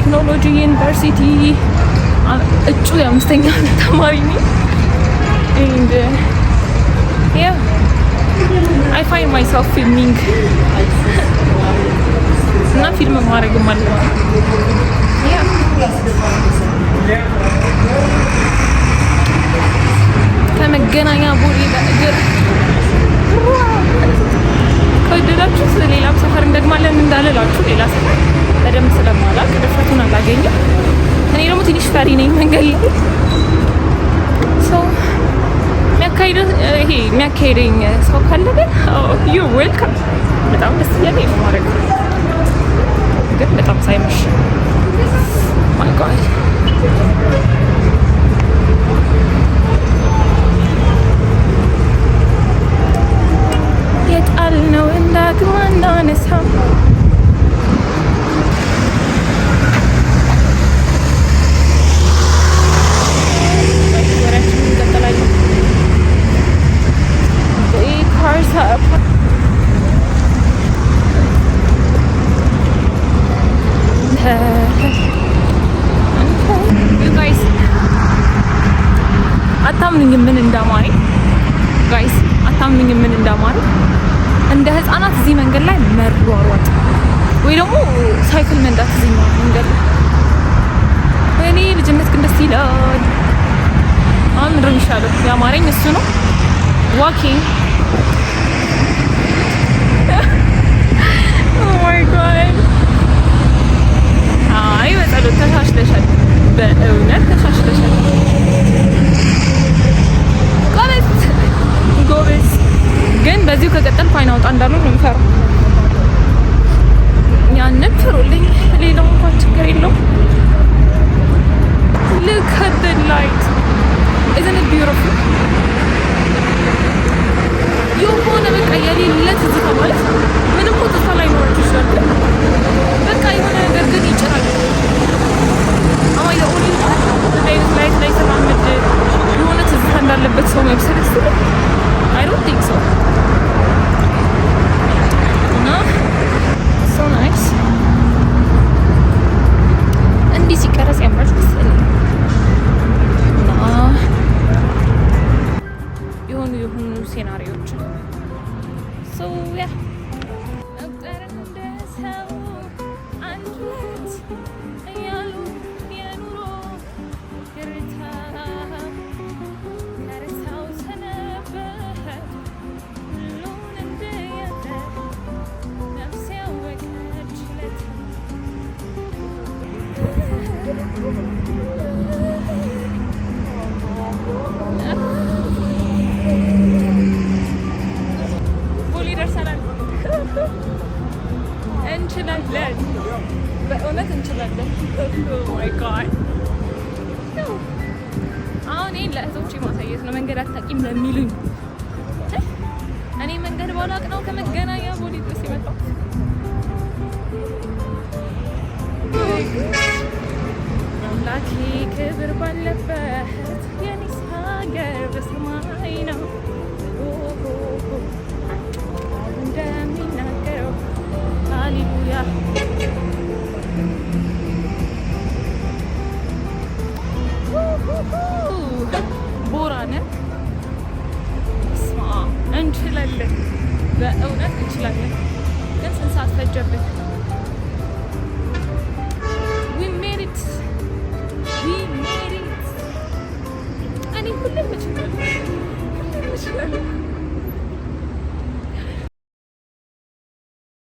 ቴክኖሎጂ ዩኒቨርሲቲ እጩ የአምስተኛ ዓመት ተማሪ ነኝ። and yeah I find myself filming እና ፊልም ማድረግ ማለት ነው። ከመገናኛ ቦሌ በእግር ከወደዳችሁ ሌላም ሰፈር እንደግማለን እንዳልላችሁ ሌላ ሰፈር በደንብ ስለማላውቅ ድፍረቱን አላገኝም። እኔ ደግሞ ትንሽ ፈሪ ነኝ መንገድ ላይ ሰው የሚያካሂደኝ ሰው ካለ ግን ዩ ዌልካም በጣም ደስ እያለኝ ነው ማድረግ ግን በጣም ሳይመሽ ማይ ጋድ የጣልነው እንዳግማ እንዳነሳ አታምኑኝም ምን እንዳማረኝ ጋይስ፣ አታምኑኝም ምን እንዳማረኝ። እንደ ህፃናት እዚህ መንገድ ላይ መሯሯጥ ወይ ደግሞ ሳይክል መንዳት እዚህ መንገድ ላይ ወይኔ ልጅነት ግን ደስ ይላል። አሁን ምንድን ነው የሚሻለው? ያማረኝ እሱ ነው። ዋኪንግ ኦ ማይ ጋድ። አይ በጸሎት ተሻሽለሻል፣ በእውነት ተሻሽለሻል። ጎበዝ ግን በዚሁ ከቀጠልኩ አይን አውጣ እንዳልሆን ነው የምፈራው። ያንን ፍሩልኝ፣ ሌላው እንኳን ችግር የለውም። look at the light, isn't it beautiful? የሆነ በቃ የሌለ ትዝታ ማለት ምንም ትዝታ ላይኖራችሁ ይችላል፣ በቃ የሆነ ነገር ግን ይጭራል። አማ የኦሊ ላይት ላይ ተራመድ የሆነ ትዝታ እንዳለበት ሰው መብሰል ይችላል። I don't think so. No, so nice. እንዲህ ሲቀረጽ ያምራል መሰለኝ። የሆኑ ሴናሪዎች so yeah እንችላለን፣ በእውነት እንችላለን። ኦ ማይ ጋድ አሁን ይሄን ለእህቶቼ ማሳየት ነው። መንገድ አታውቂም ለሚሉኝ እኔ መንገድ ባላቅ ነው ከመገናኛ ቦሌ ድረስ የመጣሁት። አምላኬ ክብር ባለበት የኔስ ሀገር በሰማይ ነው እንደሚናገረው ሃሌሉያ። ቦራነ ስማ እንችላለን፣ በእውነት እንችላለን። ግን ስንት ሰዓት ፈጀብን? we made it እኔ ሁሌም እችላለሁ።